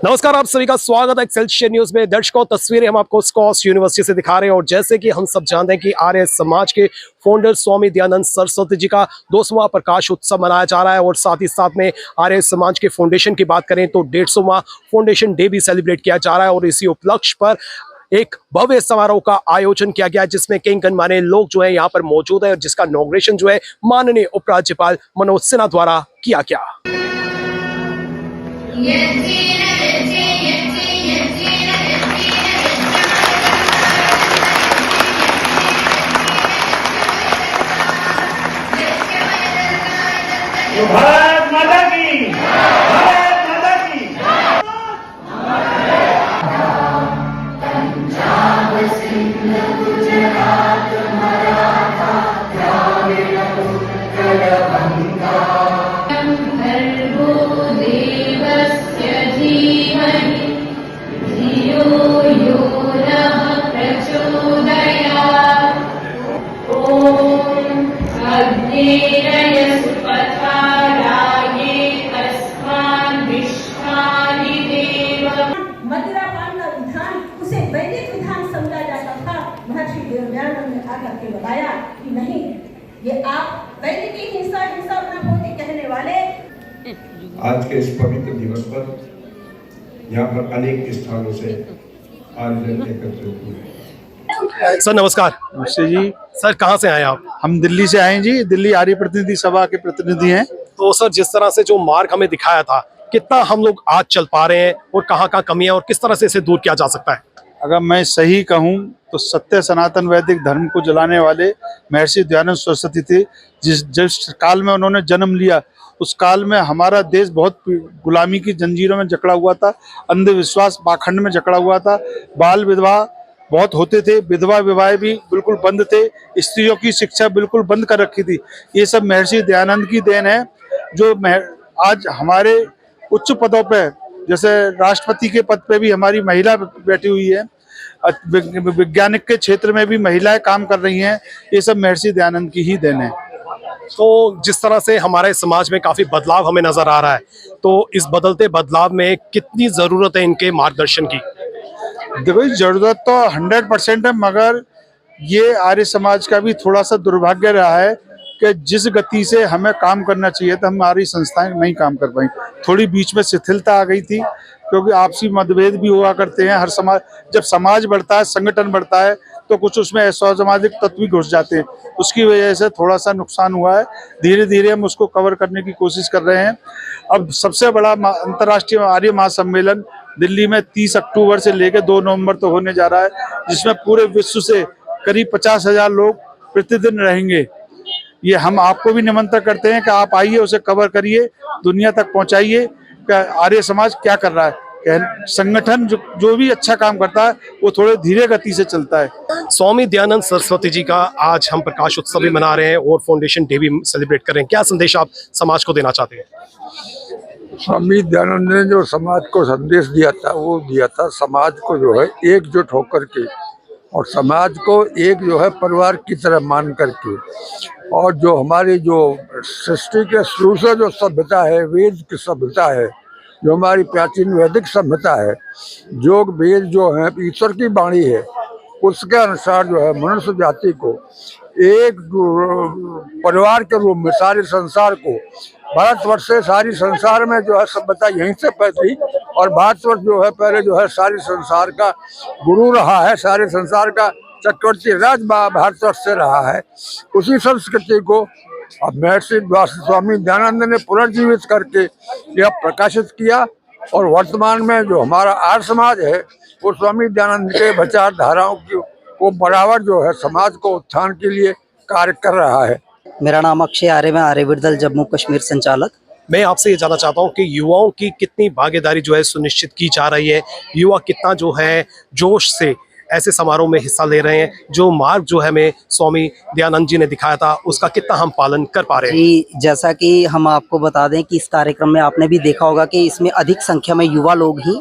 नमस्कार, आप सभी का स्वागत है एक्सेलशियर न्यूज में। दर्शकों, तस्वीरें हम आपको स्कॉस यूनिवर्सिटी से दिखा रहे हैं और जैसे कि हम सब जानते हैं कि आर्य समाज के फाउंडर स्वामी दयानंद सरस्वती जी का 200वां प्रकाश उत्सव मनाया जा रहा है और साथ ही साथ में आर्य समाज के फाउंडेशन की बात करें तो 150वां फाउंडेशन डे भी सेलिब्रेट किया जा रहा है और इसी उपलक्ष्य पर एक भव्य समारोह का आयोजन किया गया जिसमें कई गणमान्य लोग जो है यहाँ पर मौजूद है और जिसका इनॉग्रेशन जो है माननीय उपराज्यपाल मनोज सिन्हा द्वारा किया गया। भारत माता की, भारत माता की। पंजाब सिंध गुजरात मराठा द्राविड़ उत्कल गंगा भर्गो देवस्य धीमहि धियो यो नः प्रचोदयात्। ओम अग्नेरयसु मदिरापान का विधान उसे वैदिक विधान समझा जाता था। महर्षि दयानंद ने आकर के बताया कि नहीं, ये आप वैदिक की हिंसा अपना होती कहने वाले। आज के इस पवित्र दिवस पर यहाँ पर अनेक स्थानों से आयोजन एकत्रित हुए। सर नमस्कार। नमस्ते जी। सर कहाँ से आए आप? हम दिल्ली से आए जी, दिल्ली आर्य प्रतिनिधि सभा के प्रतिनिधि हैं। तो सर जिस तरह से जो मार्ग हमें दिखाया था, कितना हम लोग आज चल पा रहे हैं और कहाँ कहाँ कमी है और किस तरह से इसे दूर किया जा सकता है? अगर मैं सही कहूँ तो सत्य सनातन वैदिक धर्म को जलाने वाले महर्षि दयानंद सरस्वती थे। जिस काल में उन्होंने जन्म लिया उस काल में हमारा देश बहुत गुलामी की जंजीरों में जकड़ा हुआ था, अंधविश्वास पाखंड में जकड़ा हुआ था, बाल विधवा बहुत होते थे, विधवा विवाह भी बिल्कुल बंद थे, स्त्रियों की शिक्षा बिल्कुल बंद कर रखी थी। ये सब महर्षि दयानंद की देन है जो आज हमारे उच्च पदों पे, जैसे राष्ट्रपति के पद पे भी हमारी महिला बैठी हुई है, वैज्ञानिक के क्षेत्र में भी महिलाएं काम कर रही हैं। ये सब महर्षि दयानंद की ही देन है। तो जिस तरह से हमारे समाज में काफी बदलाव हमें नजर आ रहा है, तो इस बदलते बदलाव में कितनी जरूरत है इनके मार्गदर्शन की? देखो, जरूरत तो 100% है, मगर ये आर्य समाज का भी थोड़ा सा दुर्भाग्य रहा है कि जिस गति से हमें काम करना चाहिए था हमारी संस्थाएं नहीं काम कर पाई। थोड़ी बीच में शिथिलता आ गई थी क्योंकि आपसी मतभेद भी हुआ करते हैं। हर समाज, जब समाज बढ़ता है, संगठन बढ़ता है, तो कुछ उसमें असामाजिक तत्व भी घुस जाते हैं। उसकी वजह से थोड़ा सा नुकसान हुआ है। धीरे धीरे हम उसको कवर करने की कोशिश कर रहे हैं। अब सबसे बड़ा अंतर्राष्ट्रीय आर्य महासम्मेलन दिल्ली में 30 अक्टूबर से लेकर 2 नवंबर तक होने जा रहा है, जिसमें पूरे विश्व से करीब 50,000 लोग प्रतिदिन रहेंगे। ये हम आपको भी निमंत्रण करते हैं कि आप आइए, उसे कवर करिए, दुनिया तक पहुंचाइए कि आर्य समाज क्या कर रहा है। संगठन जो भी अच्छा काम करता है वो थोड़े धीरे गति से चलता है। स्वामी दयानंद सरस्वती जी का आज हम प्रकाश उत्सव भी मना रहे हैं और फाउंडेशन डे भी सेलिब्रेट कर रहे हैं। क्या संदेश आप समाज को देना चाहते हैं? स्वामी दयानंद ने जो समाज को संदेश दिया था वो दिया था समाज को जो है एकजुट होकर के, और समाज को एक जो है परिवार की तरह मान करके, और जो हमारी जो सृष्टि के शुरू से जो सभ्यता है, वेद की सभ्यता है, जो हमारी प्राचीन वैदिक सभ्यता है, योग वेद जो है ईश्वर की वाणी है, उसके अनुसार जो है मनुष्य जाति को एक परिवार के रूप में सारे संसार को, भारतवर्ष से सारी संसार में जो है सभ्यता यहीं से पैदी, और भारतवर्ष जो है पहले जो है सारे संसार का गुरु रहा है, सारे संसार का चक्रवर्ती राज भारतवर्ष से रहा है। उसी संस्कृति को अब महर्षि स्वामी दयानंद ने पुनर्जीवित करके यह प्रकाशित किया, और वर्तमान में जो हमारा आर्य समाज है वो स्वामी दयानंद के विचारधाराओं को बराबर जो है समाज को उत्थान के लिए कार्य कर रहा है। मेरा नाम अक्षय आर्य, मैं आर्य विरदल जम्मू कश्मीर संचालक। मैं आपसे ये जानना चाहता हूँ कि युवाओं की कितनी भागीदारी जो है सुनिश्चित की जा रही है, युवा कितना जो है जोश से ऐसे समारोह में हिस्सा ले रहे हैं। जो मार्ग जो है हमें स्वामी दयानंद जी ने दिखाया था उसका कितना हम पालन कर पा रहे हैं। जी, जैसा कि हम आपको बता दें कि इस कार्यक्रम में आपने भी देखा होगा कि इसमें अधिक संख्या में युवा लोग ही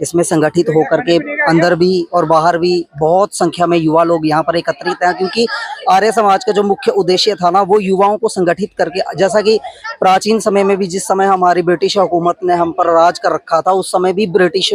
इसमें संगठित होकर के अंदर भी और बाहर भी बहुत संख्या में युवा लोग यहाँ पर एकत्रित हैं, क्योंकि आर्य समाज का जो मुख्य उद्देश्य था ना वो युवाओं को संगठित करके, जैसा कि प्राचीन समय में भी जिस समय हमारी ब्रिटिश हुकूमत ने हम पर राज कर रखा था उस समय भी ब्रिटिश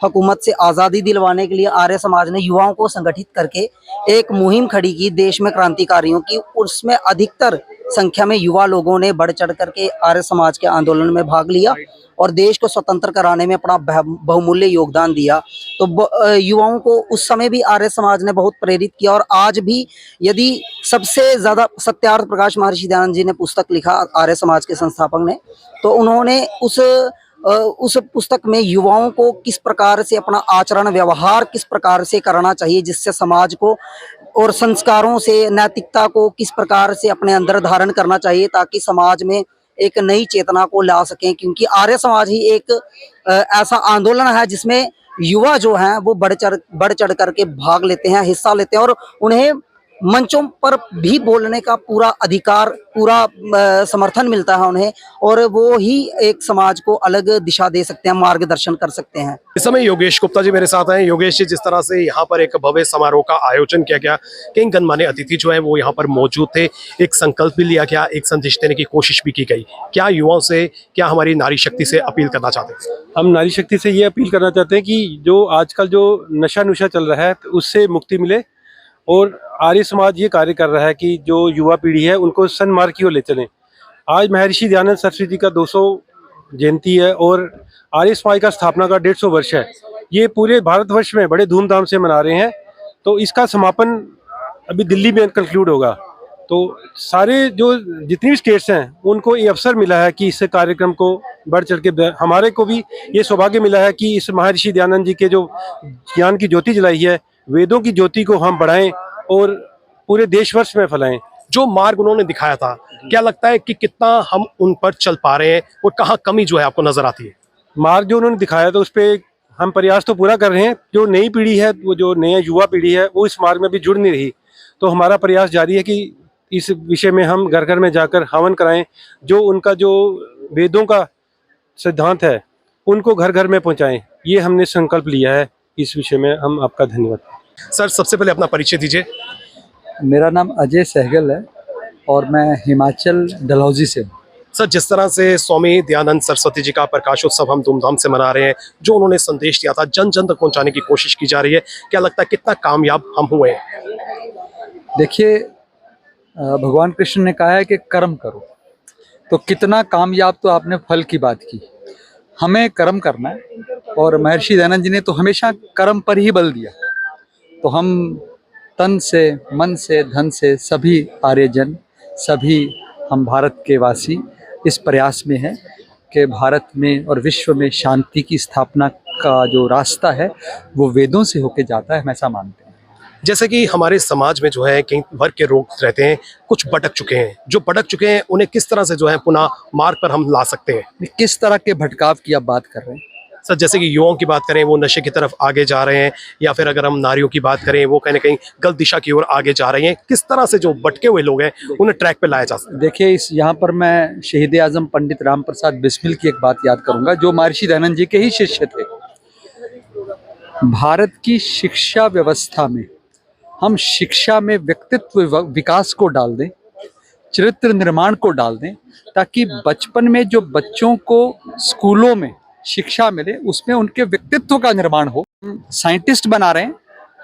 हुकूमत से आज़ादी दिलवाने के लिए आर्य समाज ने युवाओं को संगठित करके एक मुहिम खड़ी की देश में क्रांतिकारियों की। उसमें अधिकतर संख्या में युवा लोगों ने बढ़ चढ़ करके आर्य समाज के आंदोलन में भाग लिया और देश को स्वतंत्र कराने में अपना बहुमूल्य योगदान दिया। तो युवाओं को उस समय भी आर्य समाज ने बहुत प्रेरित किया और आज भी यदि सबसे ज़्यादा सत्यार्थ प्रकाश महर्षि दयानंद जी ने पुस्तक लिखा आर्य समाज के संस्थापक ने, तो उन्होंने उस पुस्तक में युवाओं को किस प्रकार से अपना आचरण व्यवहार किस प्रकार से करना चाहिए जिससे समाज को और संस्कारों से नैतिकता को किस प्रकार से अपने अंदर धारण करना चाहिए ताकि समाज में एक नई चेतना को ला सकें, क्योंकि आर्य समाज ही एक ऐसा आंदोलन है जिसमें युवा जो हैं वो बढ़ चढ़ करके भाग लेते हैं, हिस्सा लेते हैं और उन्हें मंचों पर भी बोलने का पूरा अधिकार, पूरा समर्थन मिलता है उन्हें, और वो ही एक समाज को अलग दिशा दे सकते हैं, मार्गदर्शन कर सकते हैं। इस समय योगेश गुप्ता जी मेरे साथ हैं। योगेश जी, जिस तरह से यहाँ पर एक भव्य समारोह का आयोजन किया गया, कई गणमान्य अतिथि जो है वो यहाँ पर मौजूद थे, एक संकल्प भी लिया गया, एक संदेश देने की कोशिश भी की गई। क्या युवाओं से, क्या हमारी नारी शक्ति से अपील करना चाहते हैं? हम नारी शक्ति से ये अपील करना चाहते हैं कि जो आजकल जो नशा नुशा चल रहा है तो उससे मुक्ति मिले, और आर्य समाज ये कार्य कर रहा है कि जो युवा पीढ़ी है उनको सन्मार्ग की ओर ले चलें। आज महर्षि दयानंद सरस्वती जी का 200 जयंती है और आर्य समाज का स्थापना का 150 वर्ष है। ये पूरे भारतवर्ष में बड़े धूमधाम से मना रहे हैं। तो इसका समापन अभी दिल्ली में कंक्लूड होगा। तो सारे जो जितनी भी स्टेट्स हैं उनको ये अवसर मिला है कि इस कार्यक्रम को बढ़ चढ़ के, हमारे को भी ये सौभाग्य मिला है कि इस महर्षि दयानंद जी के जो ज्ञान की ज्योति जलाई है, वेदों की ज्योति को हम बढ़ाएं और पूरे देशवर्ष में फैलाएं। जो मार्ग उन्होंने दिखाया था, क्या लगता है कि कितना हम उन पर चल पा रहे हैं और कहाँ कमी जो है आपको नजर आती है? मार्ग जो उन्होंने दिखाया था उस पर हम प्रयास तो पूरा कर रहे हैं। जो नई पीढ़ी है, वो जो नया युवा पीढ़ी है वो इस मार्ग में भी जुड़ नहीं रही, तो हमारा प्रयास जारी है कि इस विषय में हम घर घर में जाकर हवन कराएं। जो उनका जो वेदों का सिद्धांत है उनको घर घर में पहुंचाएं, ये हमने संकल्प लिया है। इस विषय में हम आपका धन्यवाद। सर, सबसे पहले अपना परिचय दीजिए। मेरा नाम अजय सहगल है और मैं हिमाचल डलहौजी से हूँ। सर, जिस तरह से स्वामी दयानंद सरस्वती जी का प्रकाशोत्सव हम धूमधाम से मना रहे हैं, जो उन्होंने संदेश दिया था जन जन तक पहुंचाने की कोशिश की जा रही है, क्या लगता है कितना कामयाब हम हुए हैं? देखिए, भगवान कृष्ण ने कहा है कि कर्म करो, तो कितना कामयाब तो आपने फल की बात की। हमें कर्म करना है और महर्षि दयानंद जी ने तो हमेशा कर्म पर ही बल दिया। तो हम तन से, मन से, धन से सभी आर्यजन, सभी हम भारत के वासी इस प्रयास में हैं कि भारत में और विश्व में शांति की स्थापना का जो रास्ता है वो वेदों से होके जाता है, हम ऐसा मानते हैं। जैसे कि हमारे समाज में जो है कई वर्ग के लोग रहते हैं, कुछ भटक चुके हैं, जो भटक चुके हैं उन्हें किस तरह से जो है पुनः मार्ग पर हम ला सकते हैं? किस तरह के भटकाव की आप बात कर रहे हैं? सर, जैसे कि युवाओं की बात करें वो नशे की तरफ आगे जा रहे हैं, या फिर अगर हम नारियों की बात करें वो कहीं ना कहीं गलत दिशा की ओर आगे जा रही हैं, किस तरह से जो भटके हुए लोग हैं उन्हें ट्रैक पे लाया जा सकता है? देखिए, इस यहाँ पर मैं शहीद आजम पंडित राम प्रसाद बिस्मिल की एक बात याद करूंगा, जो महर्षि दयानंद जी के ही शिष्य थे। भारत की शिक्षा व्यवस्था में हम शिक्षा में व्यक्तित्व विकास को डाल दें, चरित्र निर्माण को डाल दें, ताकि बचपन में जो बच्चों को स्कूलों में शिक्षा मिले उसमें उनके व्यक्तित्व का निर्माण हो। हम साइंटिस्ट बना रहे हैं,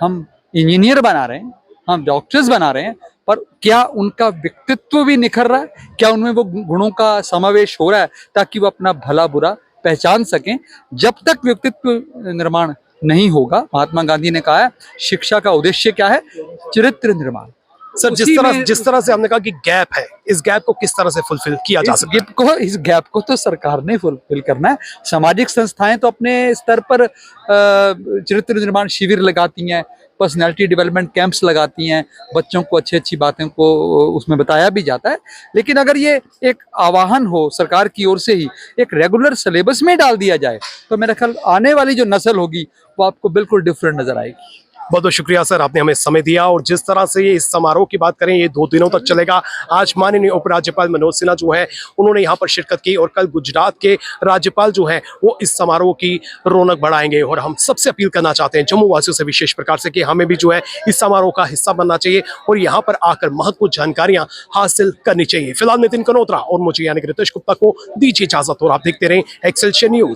हम इंजीनियर बना रहे हैं, हम डॉक्टर्स बना रहे हैं, पर क्या उनका व्यक्तित्व भी निखर रहा है? क्या उनमें वो गुणों का समावेश हो रहा है ताकि वो अपना भला बुरा पहचान सकें? जब तक व्यक्तित्व निर्माण नहीं होगा, महात्मा गांधी ने कहा है शिक्षा का उद्देश्य क्या है? चरित्र निर्माण। सर, जिस तरह से हमने कहा कि गैप है, इस गैप को किस तरह से फुलफिल किया जा सकता है? इस गैप को तो सरकार ने फुलफिल करना है। सामाजिक संस्थाएं तो अपने स्तर पर चरित्र निर्माण शिविर लगाती हैं, पर्सनैलिटी डेवलपमेंट कैंप्स लगाती हैं, बच्चों को अच्छी अच्छी बातें को उसमें बताया भी जाता है। लेकिन अगर ये एक आह्वान हो सरकार की ओर से ही एक रेगुलर सिलेबस में डाल दिया जाए तो मेरा ख्याल आने वाली जो नस्ल होगी वो आपको बिल्कुल डिफरेंट नजर आएगी। बहुत बहुत शुक्रिया सर, आपने हमें समय दिया। और जिस तरह से ये इस समारोह की बात करें, ये 2 दिनों तक चलेगा। आज माननीय उपराज्यपाल मनोज सिन्हा जो है उन्होंने यहाँ पर शिरकत की और कल गुजरात के राज्यपाल जो है वो इस समारोह की रौनक बढ़ाएंगे। और हम सबसे अपील करना चाहते हैं जम्मू वासियों से विशेष प्रकार से कि हमें भी जो है इस समारोह का हिस्सा बनना चाहिए और यहाँ पर आकर महत्वपूर्ण जानकारियां हासिल करनी चाहिए। फिलहाल नितिन कनोत्रा और मुझे यानी कि रितेश गुप्ता को दीजिए इजाजत और आप देखते रहें एक्सेलशियर न्यूज।